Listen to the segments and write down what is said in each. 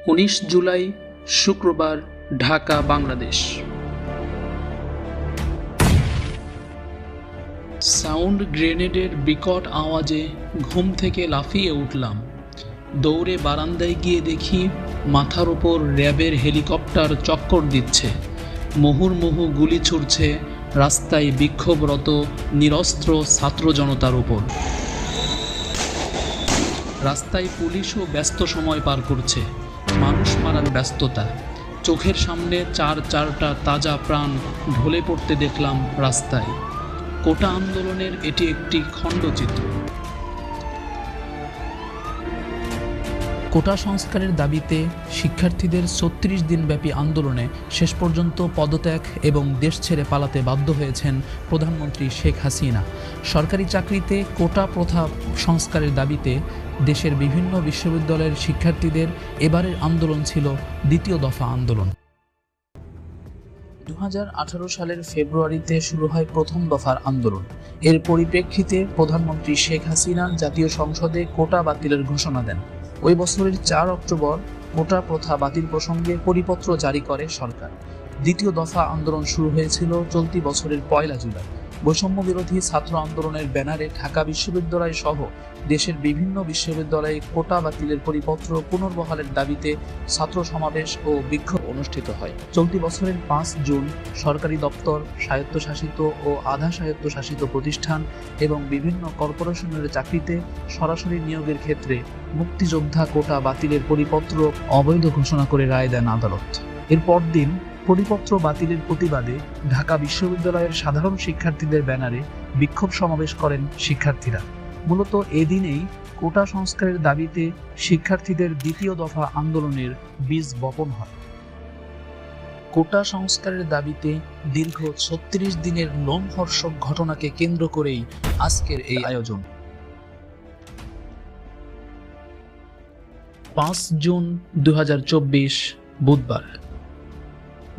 19 জুলাই শুক্রবার, ঢাকা, বাংলাদেশ। সাউন্ড গ্রেনেডের বিকট আওয়াজে ঘুম থেকে লাফিয়ে উঠলাম। দৌড়ে বারান্দায় গিয়ে দেখি মাথার ওপর র্যাবের হেলিকপ্টার চক্কর দিচ্ছে। মুহুর্মুহু গুলি ছুড়ছে রাস্তায় বিক্ষোভরত নিরস্ত্র ছাত্র জনতার উপর। রাস্তায় পুলিশও ব্যস্ত সময় পার করছে। মানুষ মারার ব্যস্ততা। চোখের সামনে চারটা তাজা প্রাণ ঢলে পড়তে দেখলাম রাস্তায়। কোটা আন্দোলনের এটি একটি খণ্ডচিত্র। কোটা সংস্কারের দাবিতে শিক্ষার্থীদের ৩৬ দিনব্যাপী আন্দোলনে শেষ পর্যন্ত পদত্যাগ এবং দেশ ছেড়ে পালাতে বাধ্য হয়েছেন প্রধানমন্ত্রী শেখ হাসিনা। সরকারি চাকরিতে কোটা প্রথা সংস্কারের দাবিতে দেশের বিভিন্ন বিশ্ববিদ্যালয়ের শিক্ষার্থীদের এবারের আন্দোলন ছিল দ্বিতীয় দফা আন্দোলন। ২০১৮ সালের ফেব্রুয়ারিতে শুরু হয় প্রথম দফার আন্দোলন। এর পরিপ্রেক্ষিতে প্রধানমন্ত্রী শেখ হাসিনা জাতীয় সংসদে কোটা বাতিলের ঘোষণা দেন। ওই বছরের ৪ অক্টোবর কোটা প্রথা বাতিল প্রসঙ্গে পরিপত্র জারি করে সরকার। দ্বিতীয় দফা আন্দোলন শুরু হয়েছিল চলতি বছরের ১ জুলাই। বৈষম্য বিরোধী ছাত্র আন্দোলনের ব্যানারে ঢাকা বিশ্ববিদ্যালয় সহ দেশের বিভিন্ন বিশ্ববিদ্যালয়ে কোটা বাতিলের পরিপত্র পুনর্বহালের দাবিতে ছাত্র সমাবেশ ও বিক্ষোভ অনুষ্ঠিত হয়। চলতি বছরের ৫ জুন সরকারি দপ্তর, স্বায়ত্তশাসিত ও আধা স্বায়ত্তশাসিত প্রতিষ্ঠান এবং বিভিন্ন কর্পোরেশনের চাকরিতে সরাসরি নিয়োগের ক্ষেত্রে মুক্তিযোদ্ধা কোটা বাতিলের পরিপত্র অবৈধ ঘোষণা করে রায় দেন আদালত। এর পরদিন পরিপত্র বাতিলের প্রতিবাদে ঢাকা বিশ্ববিদ্যালয়ের সাধারণ শিক্ষার্থীদের ব্যানারে বিক্ষোভ সমাবেশ করেন শিক্ষার্থীরা। মূলত এদিনেই কোটা সংস্কারের দাবিতে শিক্ষার্থীদের দ্বিতীয় দফা আন্দোলনের বীজ বপন হয়। কোটা সংস্কারের দাবিতে দীর্ঘ ৩৬ দিনের লোমহর্ষক ঘটনাকে কেন্দ্র করেই আজকের এই আয়োজন। ৫ জুন ২০২৪ বুধবার।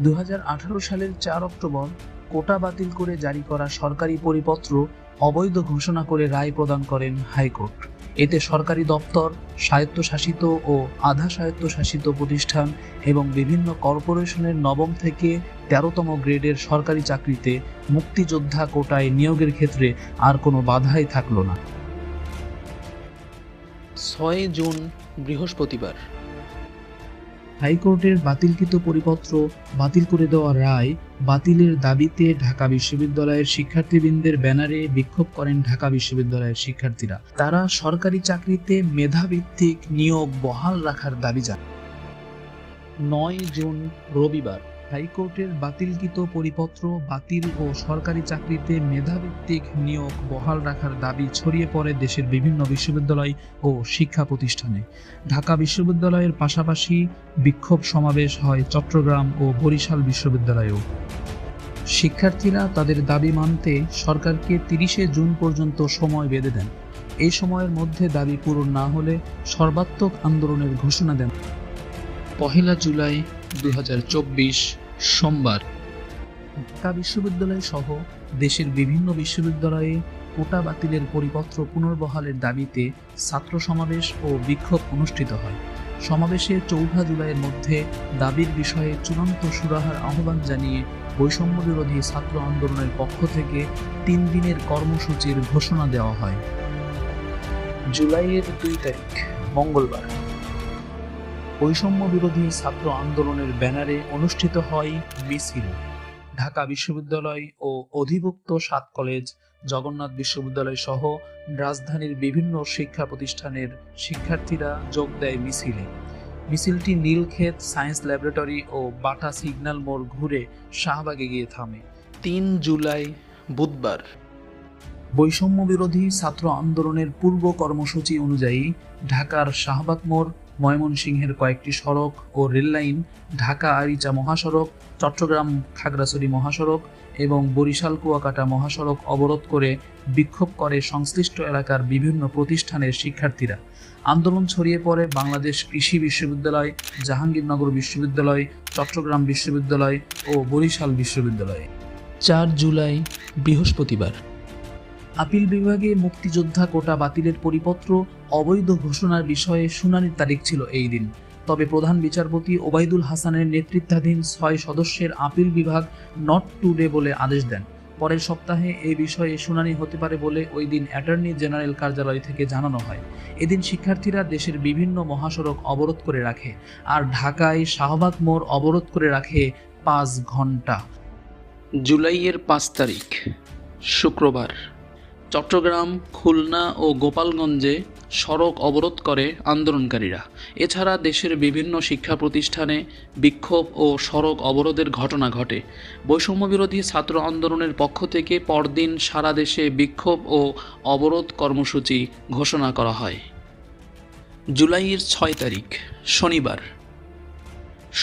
২০১৮ সালের ৪ অক্টোবর কোটা বাতিল করে জারি করা সরকারি পরিপত্র অবৈধ ঘোষণা করে রায় প্রদান করেন হাইকোর্ট। এতে সরকারি দপ্তর, স্বায়ত্তশাসিত ও আধা স্বায়ত্তশাসিত প্রতিষ্ঠান এবং বিভিন্ন কর্পোরেশনের ৯ম থেকে ১৩তম গ্রেডের সরকারি চাকরিতে মুক্তিযোদ্ধা কোটায় নিয়োগের ক্ষেত্রে আর কোনো বাধাই থাকল না। ৬ জুন বৃহস্পতিবার। হাইকোর্টের বাতিলকৃত পরিপত্র বাতিল করে দেওয়া রায় বাতিলের দাবিতে ঢাকা বিশ্ববিদ্যালয়ের শিক্ষার্থীবৃন্দের ব্যানারে বিক্ষোভ করেন ঢাকা বিশ্ববিদ্যালয়ের শিক্ষার্থীরা। তারা সরকারি চাকরিতে মেধাভিত্তিক নিয়োগ বহাল রাখার দাবি জানান। ৯ জুন রবিবার। হাইকোর্টের বাতিলকৃত পরিপত্র বাতিল ও সরকারি চাকরিতে মেধাভিত্তিক নিয়োগ বহাল রাখার দাবি ছড়িয়ে পড়ে দেশের বিভিন্ন বিশ্ববিদ্যালয় ও শিক্ষা প্রতিষ্ঠানে। ঢাকা বিশ্ববিদ্যালয়ের পাশাপাশি বিক্ষোভ সমাবেশ হয় চট্টগ্রাম ও বরিশাল বিশ্ববিদ্যালয়েও। শিক্ষার্থীরা তাদের দাবি মানতে সরকারকে ৩০শে জুন পর্যন্ত সময় বেঁধে দেন। এই সময়ের মধ্যে দাবি পূরণ না হলে সর্বাত্মক আন্দোলনের ঘোষণা দেন। ১ জুলাই ২০২৪ সোমবার। ঢাকা বিশ্ববিদ্যালয় সহ দেশের বিভিন্ন বিশ্ববিদ্যালয়ে কোটা বাতিলের পরিপত্র পুনর্বহালের দাবিতে ছাত্র সমাবেশ ও বিক্ষোভ অনুষ্ঠিত হয়। সমাবেশে ৪ জুলাইয়ের মধ্যে দাবির বিষয়ে চূড়ান্ত সুরাহার আহ্বান জানিয়ে বৈষম্য বিরোধী ছাত্র আন্দোলনের পক্ষ থেকে ৩ দিনের কর্মসূচির ঘোষণা দেওয়া হয়। জুলাইয়ের ২ তারিখ মঙ্গলবার। বৈষম্য বিরোধী ছাত্র আন্দোলনের ব্যানারে অনুষ্ঠিত হয় মিছিল। ঢাকা বিশ্ববিদ্যালয় ও অধিভুক্ত ৭ কলেজ, জগন্নাথ বিশ্ববিদ্যালয় সহ রাজধানীর বিভিন্ন শিক্ষা প্রতিষ্ঠানের শিক্ষার্থীরা যোগ দেয় মিছিলে। মিছিলটি নীলক্ষেত সায়েন্স ল্যাবরেটরি ও বাটা সিগন্যাল মোড় ঘুরে শাহবাগে গিয়ে থামে। ৩ জুলাই বুধবার। বৈষম্য বিরোধী ছাত্র আন্দোলনের পূর্ব কর্মসূচি অনুযায়ী ঢাকার শাহবাগ মোড়, ময়মনসিংহের কয়েকটি সড়ক ও রেললাইন, ঢাকা আরিচা মহাসড়ক, চট্টগ্রাম খাগড়াছড়ি মহাসড়ক এবং বরিশাল কুয়াকাটা মহাসড়ক অবরোধ করে বিক্ষোভ করে সংশ্লিষ্ট এলাকার বিভিন্ন প্রতিষ্ঠানের শিক্ষার্থীরা। আন্দোলন ছড়িয়ে পড়ে বাংলাদেশ কৃষি বিশ্ববিদ্যালয়, জাহাঙ্গীরনগর বিশ্ববিদ্যালয়, চট্টগ্রাম বিশ্ববিদ্যালয় ও বরিশাল বিশ্ববিদ্যালয়ে। ৪ জুলাই বৃহস্পতিবার। আপিল বিভাগে মুক্তিযোদ্ধা কোটা বাতিলের পরিপত্র অবৈধ ঘোষণার বিষয়ে শুনানির তারিখ ছিল এই দিন। তবে প্রধান বিচারপতি ওবায়দুল হাসানের নেতৃত্বাধীন 6 সদস্যের আপিল বিভাগ নট টুডে বলে আদেশ দেন। পরের সপ্তাহে এই বিষয়ে শুনানি হতে পারে বলে ওই দিন অ্যাটর্নি জেনারেল কার্যালয় থেকে জানানো হয়। এদিন শিক্ষার্থীরা দেশের বিভিন্ন মহাসড়ক অবরোধ করে রাখে, আর ঢাকায় শাহবাগ মোড় অবরোধ করে রাখে 5 ঘন্টা। জুলাইয়ের 5 তারিখ শুক্রবার চট্টগ্রাম, খুলনা ও গোপালগঞ্জে সড়ক অবরোধ করে আন্দোলনকারীরা। এছাড়া দেশের বিভিন্ন শিক্ষা প্রতিষ্ঠানে বিক্ষোভ ও সড়ক অবরোধের ঘটনা ঘটে। বৈষম্যবিরোধী ছাত্র আন্দোলনের পক্ষ থেকে পরদিন সারা দেশে বিক্ষোভ ও অবরোধ কর্মসূচি ঘোষণা করা হয়। জুলাইয়ের 6 তারিখ শনিবার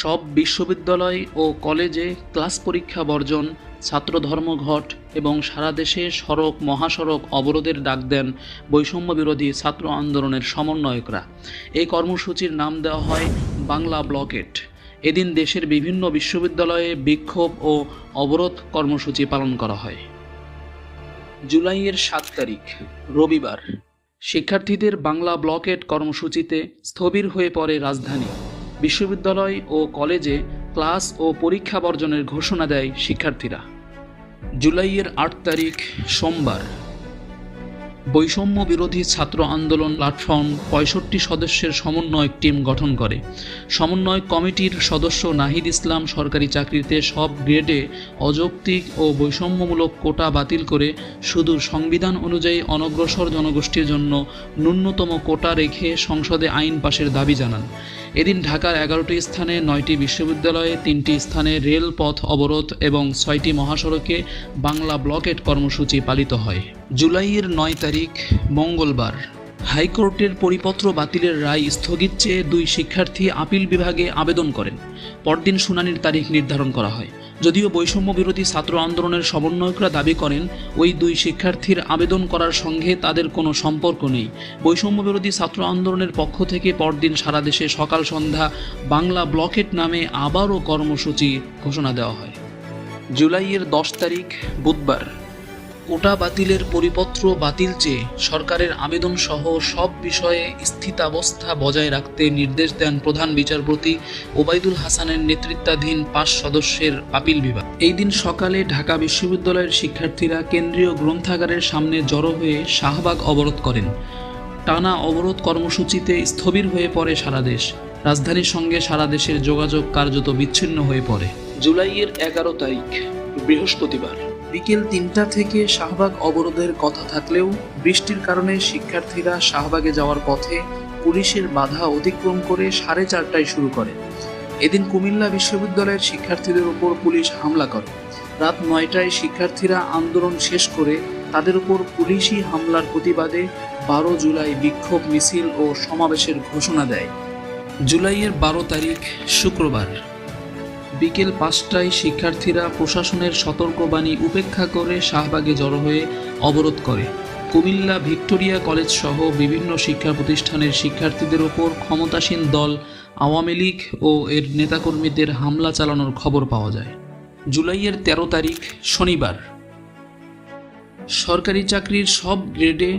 সব বিশ্ববিদ্যালয় ও কলেজে ক্লাস পরীক্ষা বর্জন, ছাত্র ধর্মঘট এবং সারা দেশে সড়ক মহাসড়ক অবরোধের ডাক দেন বৈষম্য বিরোধী ছাত্র আন্দোলনের সমন্বয়করা। এই কর্মসূচির নাম দেওয়া হয় বাংলা ব্লকেট। এদিন দেশের বিভিন্ন বিশ্ববিদ্যালয়ে বিক্ষোভ ও অবরোধ কর্মসূচি পালন করা হয়। জুলাইয়ের 7 তারিখ রবিবার শিক্ষার্থীদের বাংলা ব্লকেট কর্মসূচিতে স্থবির হয়ে পড়ে রাজধানী। বিশ্ববিদ্যালয় ও কলেজে ক্লাস ও পরীক্ষা বর্জনের ঘোষণা দেয় শিক্ষার্থীরা। জুলাইয়ের 8 তারিখ সোমবার বৈষম্য বিরোধী ছাত্র আন্দোলন প্ল্যাটফর্ম 65 সদস্যের সমন্বয়ক টিম গঠন করে। সমন্বয় কমিটির সদস্য নাহিদ ইসলাম সরকারি চাকরিতে সব গ্রেডে অযৌক্তিক ও বৈষম্যমূলক কোটা বাতিল করে শুধু সংবিধান অনুযায়ী অনগ্রসর জনগোষ্ঠীর জন্য ন্যূনতম কোটা রেখে সংসদে আইন পাশের দাবি জানান। এদিন ঢাকার 11টি স্থানে 9টি বিশ্ববিদ্যালয়ে 3টি স্থানে রেলপথ অবরোধ এবং 6টি মহাসড়কে বাংলা ব্লকেট কর্মসূচি পালিত হয়। জুলাইয়ের 9 তারিখ মঙ্গলবার হাইকোর্টের পরিপত্র বাতিলের রায় স্থগিত চেয়ে 2 শিক্ষার্থী আপিল বিভাগে আবেদন করেন। পরদিন শুনানির তারিখ নির্ধারণ করা হয়। যদিও বৈষম্য বিরোধী ছাত্র আন্দোলনের সমন্বয়করা দাবি করেন ওই 2 শিক্ষার্থীর আবেদন করার সঙ্গে তাদের কোনো সম্পর্ক নেই। বৈষম্য বিরোধী ছাত্র আন্দোলনের পক্ষ থেকে পরদিন সারা দেশে সকাল সন্ধ্যা বাংলা ব্লকেট নামে আবারও কর্মসূচি ঘোষণা দেওয়া হয়। জুলাইয়ের 10 তারিখ বুধবার কোটা বাতিলের পরিপত্র বাতিল চেয়ে সরকারের আবেদন সহ সব বিষয়ে স্থিতাবস্থা বজায় রাখতে নির্দেশ দেন প্রধান বিচারপতি ওবায়দুল হাসানের নেতৃত্বাধীন 5 সদস্যের আপিল বিভাগ। এই দিন সকালে ঢাকা বিশ্ববিদ্যালয়ের শিক্ষার্থীরা কেন্দ্রীয় গ্রন্থাগারের সামনে জড়ো হয়ে শাহবাগ অবরোধ করেন। টানা অবরোধ কর্মসূচিতে স্থবির হয়ে পড়ে সারা দেশ। রাজধানীর সঙ্গে সারা দেশের যোগাযোগ কার্যত বিচ্ছিন্ন হয়ে পড়ে। জুলাইয়ের 11 তারিখ বৃহস্পতিবার বিকেল 3টা থেকে শাহবাগ অবরোধের কথা থাকলেও বৃষ্টির কারণে শিক্ষার্থীরা শাহবাগে যাওয়ার পথে পুলিশের বাধা অতিক্রম করে 4:30টায় শুরু করে। এদিন কুমিল্লা বিশ্ববিদ্যালয়ের শিক্ষার্থীদের উপর পুলিশ হামলা করে। রাত 9টায় শিক্ষার্থীরা আন্দোলন শেষ করে তাদের উপর পুলিশি হামলার প্রতিবাদে 12 জুলাই বিক্ষোভ মিছিল ও সমাবেশের ঘোষণা দেয়। জুলাইয়ের 12 তারিখ শুক্রবার বিকেল 5টায় শিক্ষার্থীরা প্রশাসনের সতর্কবাণী উপেক্ষা করে শাহবাগে জড়ো হয়ে অবরোধ করে। কুমিল্লা ভিক্টোরিয়া কলেজ সহ বিভিন্ন শিক্ষা প্রতিষ্ঠানের শিক্ষার্থীদের ওপর ক্ষমতাসীন দল আওয়ামী লীগ ও এর নেতাকর্মীদের হামলা চালানোর খবর পাওয়া যায়। জুলাইয়ের 13 তারিখ শনিবার সরকারি চাকরির সব গ্রেডে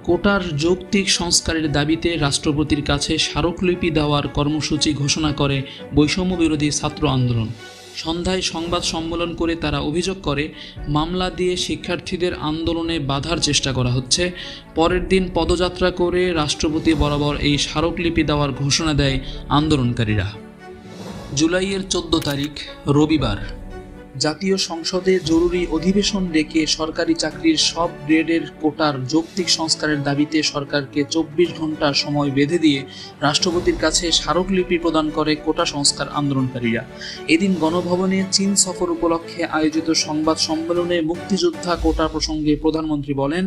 কোটার যৌক্তিক সংস্কারের দাবিতে রাষ্ট্রপতির কাছে স্মারকলিপি দেওয়ার কর্মসূচি ঘোষণা করে বৈষম্য বিরোধী ছাত্র আন্দোলন। সন্ধ্যায় সংবাদ সম্মেলন করে তারা অভিযোগ করে মামলা দিয়ে শিক্ষার্থীদের আন্দোলনে বাধার চেষ্টা করা হচ্ছে। পরের দিন পদযাত্রা করে রাষ্ট্রপতি বরাবর এই স্মারকলিপি দেওয়ার ঘোষণা দেয় আন্দোলনকারীরা। জুলাইয়ের 14 তারিখ রবিবার জাতীয় সংসদে জরুরি অধিবেশন ডেকে সরকারি চাকরির সব গ্রেডের কোটার যৌক্তিক সংস্কারের দাবিতে সরকারকে 24 ঘন্টা সময় বেঁধে দিয়ে রাষ্ট্রপতির কাছে স্মারকলিপি প্রদান করে কোটা সংস্কার আন্দোলনকারীরা। এদিন গণভবনে চীন সফর উপলক্ষে আয়োজিত সংবাদ সম্মেলনে মুক্তিযোদ্ধা কোটা প্রসঙ্গে প্রধানমন্ত্রী বলেন,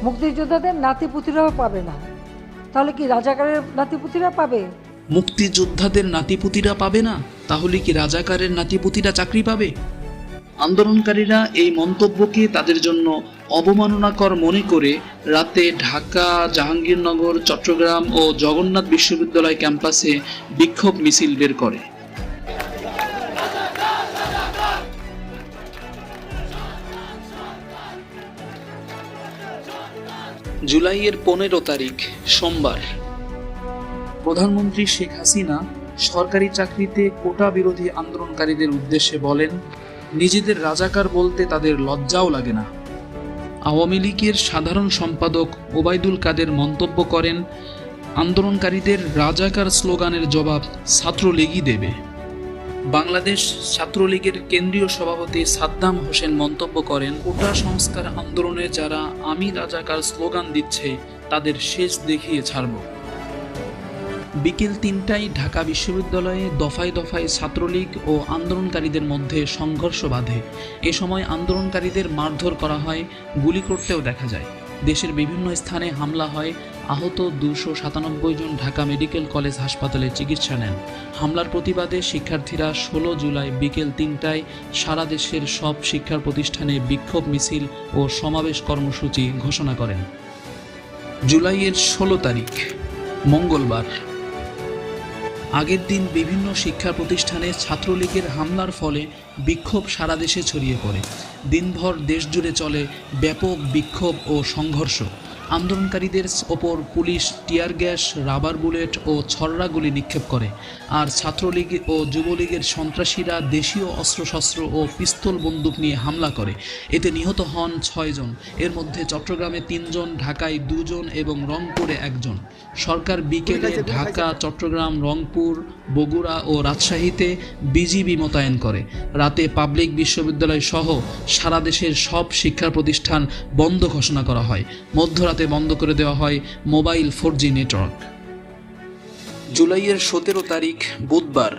মুক্তিযোদ্ধাদের নাতিপুতিরাও পাবে না, তাহলে কি রাজাকারের নাতিপুতিরা পাবে? মুক্তিযোদ্ধাদের নাতিপুতিরা পাবে না, তাহলে কি রাজাকারের নাতিপুতিরা চাকরি পাবে? আন্দোলনকারীরা এই মন্তব্যকে তাদের জন্য অবমাননাকর মনে করে রাতে ঢাকা, জাহাঙ্গীরনগর, চট্টগ্রাম ও জগন্নাথ বিশ্ববিদ্যালয় ক্যাম্পাসে বিক্ষোভ মিছিল বের করে। জুলাইয়ের 15 তারিখ সোমবার প্রধানমন্ত্রী শেখ হাসিনা সরকারি চাকরিতে কোটা বিরোধী আন্দোলনকারীদের উদ্দেশ্যে বলেন, নিজেদের রাজাকার বলতে তাদের লজ্জাও লাগে না। আওয়ামী লীগের সাধারণ সম্পাদক ওবায়দুল কাদের মন্তব্য করেন, আন্দোলনকারীদের রাজাকার স্লোগানের জবাব ছাত্রলীগই দেবে। বাংলাদেশ ছাত্রলীগের কেন্দ্রীয় সভাপতি সাদ্দাম হোসেন মন্তব্য করেন, কোটা সংস্কার আন্দোলনে যারা আমি রাজাকার স্লোগান দিচ্ছে তাদের শেষ দেখিয়ে ছাড়ব। বিকেল ৩টায় ঢাকা বিশ্ববিদ্যালয়ে দফায় দফায় ছাত্রলীগ ও আন্দোলনকারীদের মধ্যে সংঘর্ষ বাধে। এ সময় আন্দোলনকারীদের মারধর করা হয়, গুলি করতেও দেখা যায়। দেশের বিভিন্ন স্থানে হামলা হয়। আহত ২৯৭ জন ঢাকা মেডিকেল কলেজ হাসপাতালে চিকিৎসা নেন। হামলার প্রতিবাদে শিক্ষার্থীরা ১৬ জুলাই বিকেল ৩টায় সারা দেশের সব শিক্ষা প্রতিষ্ঠানে বিক্ষোভ মিছিল ও সমাবেশ কর্মসূচি ঘোষণা করেন। জুলাইয়ের ১৬ তারিখ মঙ্গলবার। আগের দিন বিভিন্ন শিক্ষা প্রতিষ্ঠানে ছাত্রলীগের হামলার ফলে বিক্ষোভ সারা দেশে ছড়িয়ে পড়ে। দিনভর দেশজুড়ে চলে ব্যাপক বিক্ষোভ ও সংঘর্ষ। আন্দোলনকারীদের ওপর police tear gas, rubber bullet ও ছররা গুলি নিক্ষেপ করে। আর ছাত্রলীগ ও যুবলীগের সন্ত্রাসীরা দেশীয় অস্ত্রশস্ত্র ও পিস্তল বন্দুক নিয়ে হামলা করে। এতে নিহত হন ৬ জন। এর মধ্যে চট্টগ্রামে ৩ জন, ঢাকায় ২ জন এবং রংপুরে ১ জন। সরকার বিকেলে ঢাকা, চট্টগ্রাম, রংপুর, বগুড়া ও রাজশাহীতে বিজিবি মোতায়েন করে। রাতে পাবলিক বিশ্ববিদ্যালয় সহ সারা দেশের সব শিক্ষা প্রতিষ্ঠান বন্ধ ঘোষণা করা হয়। মধ্যরাতে বন্ধ করে দেওয়া হয় মোবাইল 4G নেটওয়ার্ক। জুলাইয়ের ১৭ তারিখ বুধবার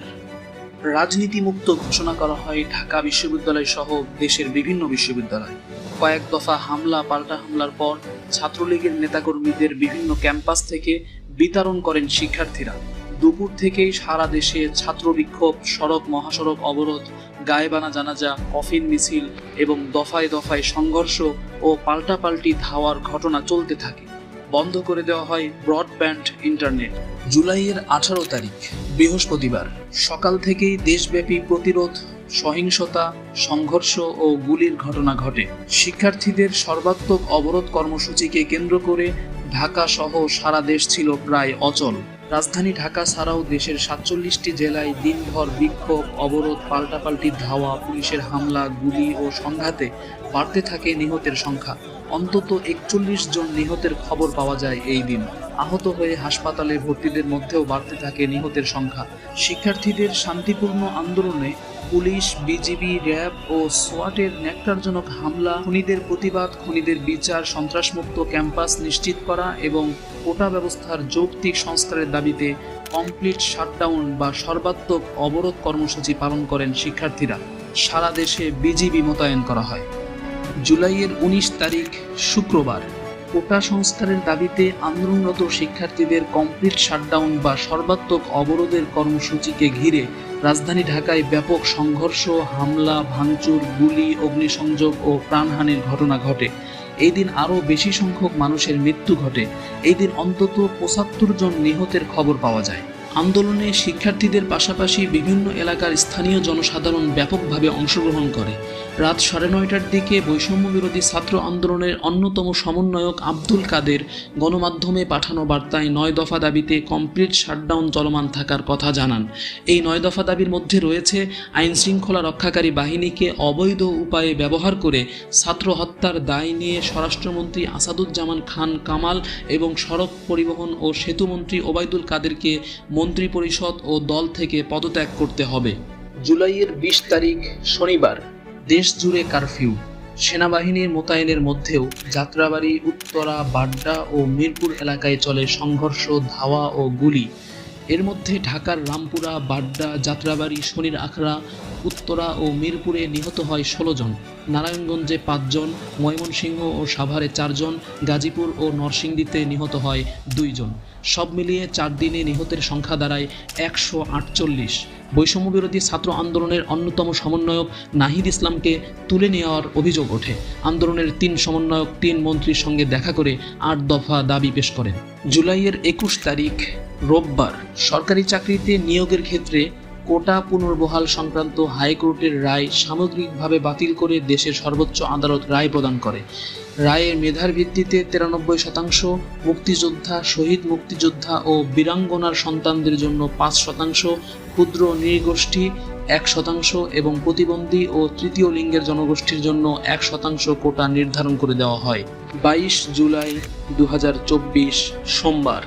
রাজনীতিমুক্ত ঘোষণা করা হয় ঢাকা বিশ্ববিদ্যালয় সহ দেশের বিভিন্ন বিশ্ববিদ্যালয়। কয়েক দফা হামলা পাল্টা হামলার পর ছাত্রলীগের নেতাকর্মীদের বিভিন্ন ক্যাম্পাস থেকে বিতরণ করেন শিক্ষার্থীরা। দুপুর থেকেই সারা দেশে ছাত্র বিক্ষোভ, সড়ক মহাসড়ক অবরোধ, গায়েবানা জানাজা, কফিন মিছিল এবং দফায় দফায় সংঘর্ষ ও পাল্টাপাল্টি ধাওয়ার ঘটনা চলতে থাকে। বন্ধ করে দেওয়া হয় ব্রডব্যান্ড ইন্টারনেট। জুলাইয়ের ১৮ তারিখ বৃহস্পতিবার সকাল থেকেই দেশব্যাপী প্রতিরোধ, সহিংসতা, সংঘর্ষ ও গুলির ঘটনা ঘটে। শিক্ষার্থীদের সর্বাত্মক অবরোধ কর্মসূচিকে কেন্দ্র করে ঢাকা সহ সারা দেশ ছিল প্রায় অচল। রাজধানী ঢাকা ছাড়াও দেশের ৪৭টি জেলায় দিনভর বিক্ষোভ, অবরোধ, পাল্টাপাল্টি ধাওয়া, পুলিশের হামলা, গুলি ও সংঘাতে বাড়তে থাকে নিহতের সংখ্যা। অন্তত ৪১ জন নিহতের খবর পাওয়া যায় এই দিন। আহত হয়ে হাসপাতালে ভর্তিদের মধ্যেও বাড়তে থাকে নিহতের সংখ্যা। শিক্ষার্থীদের শান্তিপূর্ণ আন্দোলনে পুলিশ, বিজিবি, র্যাব ও সোয়াটের ন্যক্কারজনক হামলা, খুনিদের প্রতিবাদ, খুনিদের বিচার, সন্ত্রাসমুক্ত ক্যাম্পাস নিশ্চিত করা এবং কোটা ব্যবস্থার যৌক্তিক সংস্কারের দাবিতে কমপ্লিট শাটডাউন বা সর্বাত্মক অবরোধ কর্মসূচি পালন করেন শিক্ষার্থীরা। সারা দেশে বিজিবি মোতায়েন করা হয়। জুলাইয়ের ১৯ তারিখ শুক্রবার কোটা সংস্কারের দাবিতে আন্দোলনরত শিক্ষার্থীদের কমপ্লিট শাটডাউন বা সর্বাত্মক অবরোধের কর্মসূচিকে ঘিরে রাজধানী ঢাকায় ব্যাপক সংঘর্ষ, হামলা, ভাঙচুর, গুলি, অগ্নিসংযোগ ও প্রাণহানির ঘটনা ঘটে। এই দিন আরও বেশি সংখ্যক মানুষের মৃত্যু ঘটে। এই দিন অন্তত ৭৫ জন নিহতের খবর পাওয়া যায়। আন্দোলনে শিক্ষার্থীদের পাশাপাশি বিভিন্ন এলাকার স্থানীয় জনসাধারণ ব্যাপকভাবে অংশগ্রহণ করে। রাত ৯:৩০টার দিকে বৈষম্য বিরোধী ছাত্র আন্দোলনের অন্যতম সমন্বয়ক আব্দুল কাদের গণমাধ্যমে পাঠানো বার্তায় ৯ দফা দাবিতে কমপ্লিট শাটডাউন চলমান থাকার কথা জানান। এই ৯ দফা দাবির মধ্যে রয়েছে আইনশৃঙ্খলা রক্ষাকারী বাহিনীকে অবৈধ উপায়ে ব্যবহার করে ছাত্র হত্যার দায় নিয়ে স্বরাষ্ট্রমন্ত্রী আসাদুজ্জামান খান কামাল এবং সড়ক পরিবহন ও সেতুমন্ত্রী ওবায়দুল কাদেরকে মন্ত্রিপরিষদ ও দল থেকে পদত্যাগ করতে হবে। জুলাইয়ের ২০ তারিখ শনিবার দেশ জুড়ে কারফিউ। সেনাবাহিনীর মোতায়েনের মধ্যেও যাত্রাবাড়ি, উত্তরা, বাড্ডা ও মিরপুর এলাকায় চলে সংঘর্ষ, ধাওয়া ও গুলি। এর মধ্যে ঢাকার রামপুরা, বাড্ডা, যাত্রাবাড়ি, শনির আখড়া, উত্তরা ও মিরপুরে নিহত হয় ১৬ জন, নারায়ণগঞ্জে ৫ জন, ময়মনসিংহ ও সাভারে ৪ জন, গাজীপুর ও নরসিংদীতে নিহত হয় ২ জন। সব মিলিয়ে ৪ দিনে নিহতের সংখ্যা দাঁড়ায় ১৪৮। বৈষম্যবিরোধী ছাত্র আন্দোলনের অন্যতম সমন্বয়ক নাহিদ ইসলামকে তুলে নেওয়ার অভিযোগ ওঠে। আন্দোলনের ৩ সমন্বয়ক ৩ মন্ত্রীর সঙ্গে দেখা করে ৮ দফা দাবি পেশ করেন। জুলাইয়ের ২১ তারিখ রোববার সরকারি চাকরিতে নিয়োগের ক্ষেত্রে কোটা পুনর্বহাল সংক্রান্ত হাইকোর্টের রায় সামগ্রিকভাবে বাতিল করে দেশের সর্বোচ্চ আদালত রায় প্রদান করে। রায়ের মেধার ভিত্তিতে 93%, মুক্তিযোদ্ধা, শহীদ মুক্তিযোদ্ধা ও বীরাঙ্গনার সন্তানদের জন্য 5%, ক্ষুদ্র নৃগোষ্ঠী 1% এবং প্রতিবন্ধী ও তৃতীয় লিঙ্গের জনগোষ্ঠীর জন্য 1% কোটা নির্ধারণ করে দেওয়া হয়। 22 জুলাই 2024 সোমবার।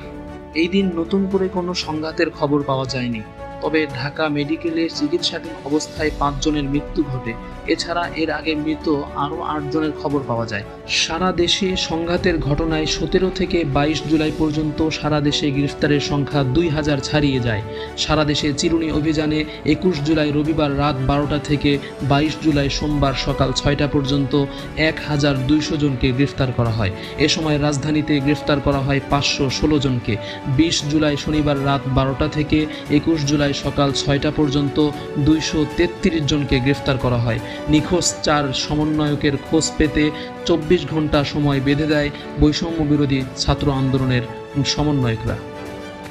এই দিন নতুন করে কোনো সংঘাতের খবর পাওয়া যায়নি, তবে ঢাকা মেডিকেলে চিকিৎসাধীন অবস্থায় 5 জনের মৃত্যু ঘটে। এছাড়া এর আগে মৃত আরও 8 জনের খবর পাওয়া যায়। সারা দেশে সংঘাতের ঘটনায় 17 থেকে 22 জুলাই পর্যন্ত সারা দেশে গ্রেফতারের সংখ্যা 2000 ছাড়িয়ে যায়। সারা দেশে চিরুনি অভিযানে 21 জুলাই রবিবার রাত 12টা থেকে 22 জুলাই সোমবার সকাল 6টা পর্যন্ত 1200 জনকে গ্রেফতার করা হয়। এ সময় রাজধানীতে গ্রেফতার করা হয় 516 জনকে। 20 জুলাই শনিবার রাত 12টা থেকে 21 জুলাই সকাল 6টা পর্যন্ত 233 জনকে গ্রেফতার করা হয়। নিখোঁজ 4 সমন্বয়কের খোঁজ পেতে 24 ঘন্টা সময় বেঁধে দেয় বৈষম্য বিরোধী ছাত্র আন্দোলনের সমন্বয়করা।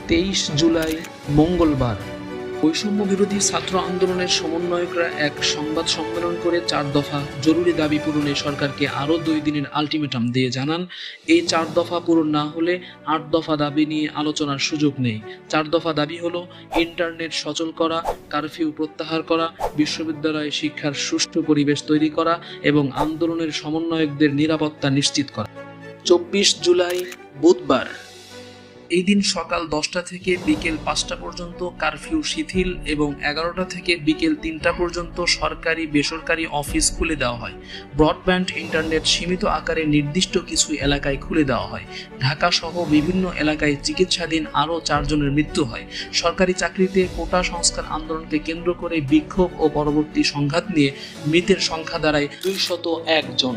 23 জুলাই মঙ্গলবার বৈষম্য বিরোধী ছাত্র আন্দোলনের সমন্বয়করা এক সংবাদ সম্মেলন করে 4 দফা জরুরি দাবি পূরণে সরকারকে আরও 2 দিনের আলটিমেটাম দিয়ে জানান, এই 4 দফা পূরণ না হলে 8 দফা দাবি নিয়ে আলোচনার সুযোগ নেই। 4 দফা দাবি হলো ইন্টারনেট সচল করা, কারফিউ প্রত্যাহার করা, বিশ্ববিদ্যালয়ে শিক্ষার সুষ্ঠু পরিবেশ তৈরি করা এবং আন্দোলনের সমন্বয়কদের নিরাপত্তা নিশ্চিত করা। 24 জুলাই বুধবার। এই দিন সকাল 10টা থেকে বিকেল 5টা পর্যন্ত কারফিউ শিথিল এবং 11টা থেকে বিকেল 3টা পর্যন্ত সরকারি বেসরকারি অফিস খুলে দেওয়া হয়। ব্রডব্যান্ড ইন্টারনেট সীমিত আকারে নির্দিষ্ট কিছু এলাকায় খুলে দেওয়া হয়। ঢাকা সহ বিভিন্ন এলাকায় চিকিৎসাধীন আরও 4 জনের মৃত্যু হয়। সরকারি চাকরিতে কোটা সংস্কার আন্দোলনকে কেন্দ্র করে বিক্ষোভ ও পরবর্তী সংঘাত নিয়ে মৃতের সংখ্যা দাঁড়ায় 201 জন।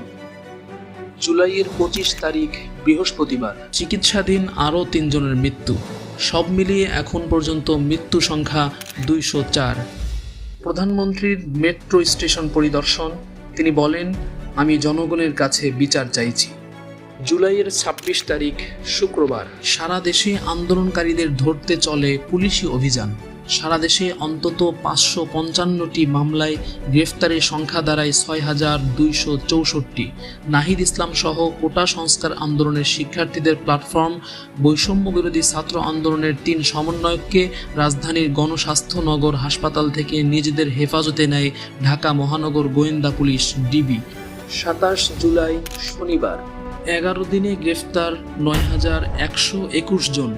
জুলাইয়ের 25 তারিখ বৃহস্পতিবার। চিকিৎসাধীন আরও 3 জনের মৃত্যু। সব মিলিয়ে এখন পর্যন্ত মৃত্যু সংখ্যা 204। প্রধানমন্ত্রীর মেট্রো স্টেশন পরিদর্শন। তিনি বলেন, আমি জনগণের কাছে বিচার চাইছি। জুলাইয়ের 26 তারিখ শুক্রবার। সারা দেশে আন্দোলনকারীদের ধরতে চলে পুলিশি অভিযান। সারা দেশে অন্তত 555টি মামলায় গ্রেফতারের সংখ্যা দাঁড়ায় 6264। নাহিদ ইসলাম সহ কোটা সংস্কার আন্দোলনের শিক্ষার্থীদের প্ল্যাটফর্ম বৈষম্য বিরোধী ছাত্র আন্দোলনের 3 সমন্বয়ককে রাজধানীর গণস্বাস্থ্য নগর হাসপাতাল থেকে নিজেদের হেফাজতে নেয় ঢাকা মহানগর গোয়েন্দা পুলিশ ডিবি। 27 জুলাই শনিবার। 11 দিনে গ্রেফতার 9121 জন।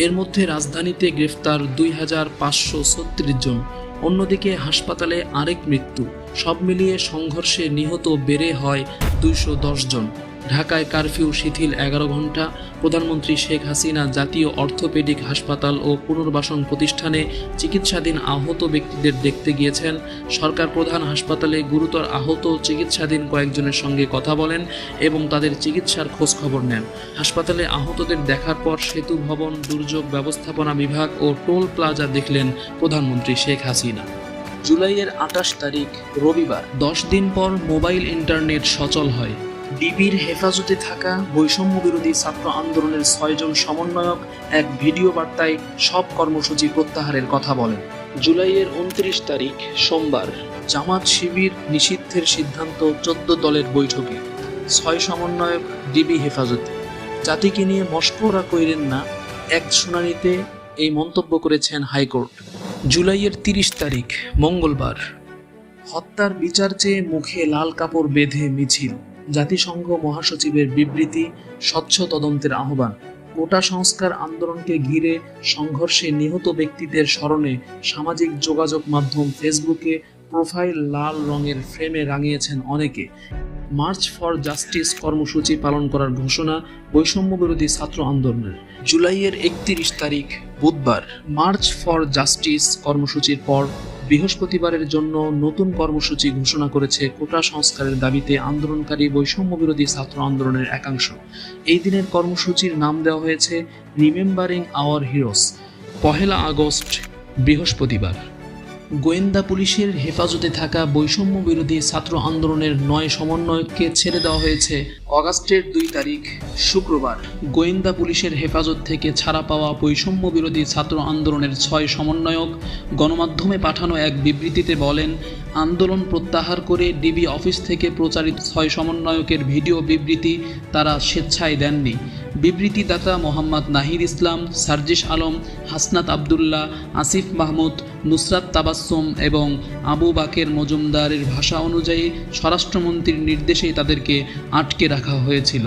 এর মধ্যে রাজধানীতে গ্রেফতার 2536 জন। অন্যদিকে হাসপাতালে আরেক মৃত্যু। সব মিলিয়ে সংঘর্ষে নিহত বেড়ে হয় 210 জন। ঢাকায় কারফিউ শিথিল 11 ঘন্টা। প্রধানমন্ত্রী শেখ হাসিনা জাতীয় অর্থোপেডিক হাসপাতাল ও পুনর্বাসন প্রতিষ্ঠানে চিকিৎসাধীন আহত ব্যক্তিদের দেখতে গিয়েছেন। সরকার প্রধান হাসপাতালে গুরুতর আহত চিকিৎসাধীন কয়েকজনের সঙ্গে কথা বলেন এবং তাদের চিকিৎসার খোঁজ খবর নেন। হাসপাতালে আহতদের দেখার পর সেতু ভবন, দুর্যোগ ব্যবস্থাপনা বিভাগ ও টোল প্লাজা দেখলেন প্রধানমন্ত্রী শেখ হাসিনা। জুলাইয়ের 28 তারিখ রবিবার। 10 দিন পর মোবাইল ইন্টারনেট সচল হয়। ডিবির হেফাজতে থাকা বৈষম্য বিরোধী ছাত্র আন্দোলনের 6 জন সমন্বয়ক এক ভিডিও বার্তায় সব কর্মসূচি প্রত্যাহারের কথা বলেন। জুলাইয়ের 29 তারিখ সোমবার। জামাত শিবির নিষিদ্ধের সিদ্ধান্ত 14 দলের বৈঠকে। 6 সমন্বয়ক ডিবি হেফাজতে। জাতিকে নিয়ে মশকরা কইরেন না, এক শুনানিতে এই মন্তব্য করেছেন হাইকোর্ট। জুলাইয়ের 30 তারিখ মঙ্গলবার। হত্যার বিচার চেয়ে মুখে লাল কাপড় বেঁধে মিছিল। জাতিসংঘ মহাসচিবের বিবৃতি, স্বচ্ছ তদন্তের আহ্বান। কোটা সংস্কার আন্দোলনকে ঘিরে সংঘর্ষে নিহত ব্যক্তিদের স্মরণে সামাজিক যোগাযোগ মাধ্যম ফেসবুকে প্রোফাইল লাল রঙের ফ্রেমে রাঙিয়েছেন অনেকে। মার্চ ফর জাস্টিস কর্মসূচি পালন করার ঘোষণা বৈষম্য বিরোধী ছাত্র আন্দোলনের। জুলাইয়ের 31 তারিখ বুধবার। মার্চ ফর জাস্টিস কর্মসূচির পর বৃহস্পতিবারের জন্য নতুন কর্মসূচি ঘোষণা করেছে কোটা সংস্কারের দাবিতে আন্দোলনকারী বৈষম্য বিরোধী ছাত্র আন্দোলনের একাংশ। এই দিনের কর্মসূচির নাম দেওয়া হয়েছে রিমেম্বারিং আওয়ার হিরোস। 1 আগস্ট বৃহস্পতিবার। গোয়েন্দা পুলিশের হেফাজতে থাকা বৈষম্য বিরোধী ছাত্র আন্দোলনের 9 সমন্বয়ককে ছেড়ে দেওয়া হয়েছে অগাস্টের 2 তারিখ শুক্রবার। গোয়েন্দা পুলিশের হেফাজত থেকে ছাড়া পাওয়া বৈষম্য বিরোধী ছাত্র আন্দোলনের 6 সমন্বয়ক গণমাধ্যমে পাঠানো এক বিবৃতিতে বলেন, আন্দোলন প্রত্যাহার করে ডিবি অফিস থেকে প্রচারিত 6 সমন্বয়কের ভিডিও বিবৃতি তারা স্বেচ্ছায় দেননি। বিবৃতিদাতা মোহাম্মদ নাহিদ ইসলাম, সার্জিস আলম, হাসনাত আবদুল্লাহ, আসিফ মাহমুদ, নুসরাত তাবাসসুম এবং আবু বাকের মজুমদারের ভাষা অনুযায়ী স্বরাষ্ট্রমন্ত্রীর নির্দেশেই তাদেরকে আটকে রাখা হয়েছিল।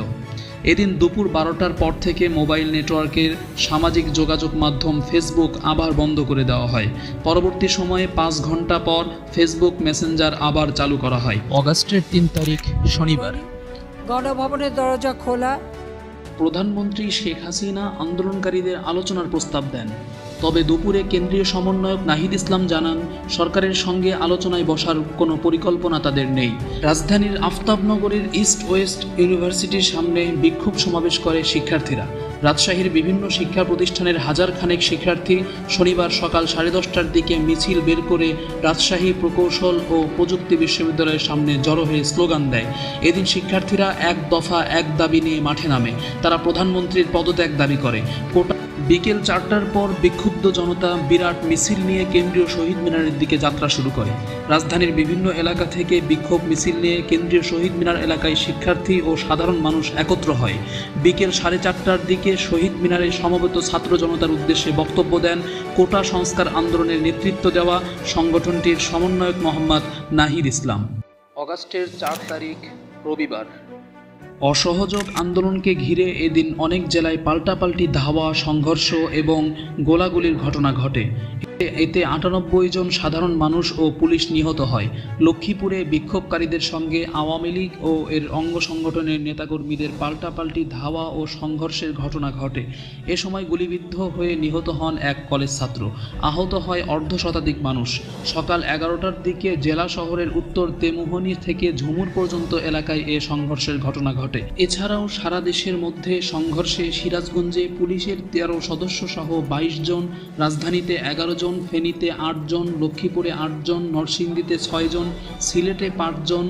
এদিন দুপুর 12টার পর থেকে মোবাইল নেটওয়ার্কের সামাজিক যোগাযোগ মাধ্যম ফেসবুক আবার বন্ধ করে দেওয়া হয়। পরবর্তী সময়ে 5 ঘন্টা পর ফেসবুক মেসেঞ্জার আবার চালু করা হয়। অগাস্টের 3 তারিখ শনিবার গণভবনের দরজা খোলা। প্রধানমন্ত্রী শেখ হাসিনা আন্দোলনকারীদের আলোচনার প্রস্তাব দেন। তবে দুপুরে কেন্দ্রীয় সমন্বয়ক নাহিদ ইসলাম জানান, সরকারের সঙ্গে আলোচনায় বসার কোনো পরিকল্পনা তাদের নেই। রাজধানীর আফতাবনগরের ইস্ট ওয়েস্ট ইউনিভার্সিটির সামনে বিক্ষোভ সমাবেশ করে শিক্ষার্থীরা। রাজশাহীর বিভিন্ন শিক্ষা প্রতিষ্ঠানের হাজার খানেক শিক্ষার্থী শনিবার সকাল 10:30টার দিকে মিছিল বের করে রাজশাহী প্রকৌশল ও প্রযুক্তি বিশ্ববিদ্যালয়ের সামনে জড়ো হয়ে স্লোগান দেয়। এদিন শিক্ষার্থীরা এক দফা এক দাবি নিয়ে মাঠে নামে। তারা প্রধানমন্ত্রীর পদত্যাগ দাবি করে। বিকেল 4টার পর বিক্ষুব্ধ জনতা বিরাট মিছিল নিয়ে কেন্দ্রীয় শহীদ মিনারের দিকে যাত্রা শুরু করে। রাজধানীর বিভিন্ন এলাকা থেকে বিক্ষোভ মিছিল নিয়ে কেন্দ্রীয় শহীদ মিনার এলাকায় শিক্ষার্থী ও সাধারণ মানুষ একত্র হয়। বিকেল 4:30টার দিকে শহীদ মিনারে সমবেত ছাত্র জনতার উদ্দেশ্যে বক্তব্য দেন কোটা সংস্কার আন্দোলনের নেতৃত্ব দেওয়া সংগঠনটির সমন্বয়ক মোহাম্মদ নাহিদ ইসলাম। অগাস্টের 4 তারিখ রবিবার অসহযোগ আন্দোলনকে ঘিরে এদিন অনেক জেলায় পাল্টাপাল্টি ধাওয়া, সংঘর্ষ এবং গোলাগুলির ঘটনা ঘটে। এতে 98 জন সাধারণ মানুষ ও পুলিশ নিহত হয়। লক্ষ্মীপুরে বিক্ষোভকারীদের সঙ্গে আওয়ামী লীগ ও এর অঙ্গ সংগঠনের নেতাকর্মীদের পাল্টাপাল্টি ধাওয়া ও সংঘর্ষের ঘটনা ঘটে। এ সময় গুলিবিদ্ধ হয়ে নিহত হন এক কলেজ ছাত্র। আহত হয় অর্ধশতাধিক মানুষ। সকাল 11টার দিকে জেলা শহরের উত্তর তেমুহনী থেকে ঝুমুর পর্যন্ত এলাকায় এ সংঘর্ষের ঘটনা ঘটে। এছাড়াও সারা দেশের মধ্যে সংঘর্ষে সিরাজগঞ্জে পুলিশের 13 সদস্য সহ 22 জন, রাজধানীতে 11 জন, ফেনীতে 8 জন, লক্ষ্মীপুরে 8 জন, নরসিংদীতে 6 জন, সিলেটে 5 জন,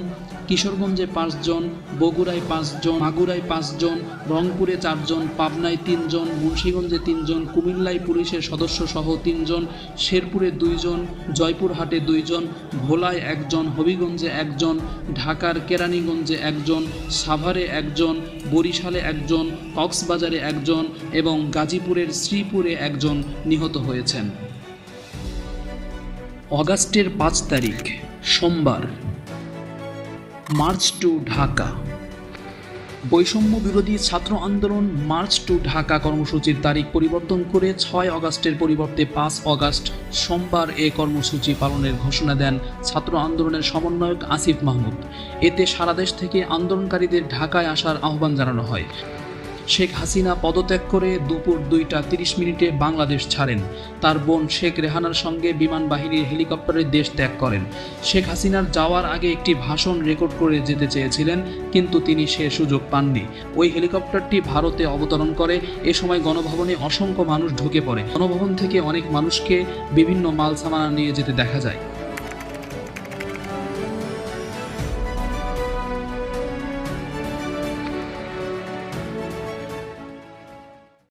কিশোরগঞ্জে 5 জন, বগুড়ায় 5 জন, মাগুরায় 5 জন, রংপুরে 4 জন, পাবনায় 3 জন, মুন্সিগঞ্জে 3 জন, কুমিল্লায় পুলিশের সদস্য সহ 3 জন, শেরপুরে 2 জন, জয়পুরহাটে 2 জন, ভোলায় 1 জন, হবিগঞ্জে 1 জন, ঢাকার কেরানীগঞ্জে 1 জন, সাভারে 1 জন, বরিশালে 1 জন, কক্সবাজারে 1 জন এবং গাজীপুরের শ্রীপুরে 1 জন নিহত হয়েছেন। অগাস্টের 5 তারিখ সোমবার মার্চ টু ঢাকা। বৈষম্য বিরোধী ছাত্র আন্দোলন মার্চ টু ঢাকা কর্মসূচির তারিখ পরিবর্তন করে 6 অগাস্টের পরিবর্তে 5 অগাস্ট সোমবার এ কর্মসূচি পালনের ঘোষণা দেন ছাত্র আন্দোলনের সমন্বয়ক আসিফ মাহমুদ। এতে সারা দেশ থেকে আন্দোলনকারীদের ঢাকায় আসার আহ্বান জানানো হয়। শেখ হাসিনা পদত্যাগ করে দুপুর 2:30 বাংলাদেশ ছাড়েন। তার বোন শেখ রেহানার সঙ্গে বিমান বাহিনীর হেলিকপ্টারে দেশ ত্যাগ করেন। শেখ হাসিনার যাওয়ার আগে একটি ভাষণ রেকর্ড করে যেতে চেয়েছিলেন, কিন্তু তিনি সে সুযোগ পাননি। ওই হেলিকপ্টারটি ভারতে অবতরণ করে। এ সময় গণভবনে অসংখ্য মানুষ ঢুকে পড়ে। গণভবন থেকে অনেক মানুষকে বিভিন্ন মাল সামানা নিয়ে যেতে দেখা যায়।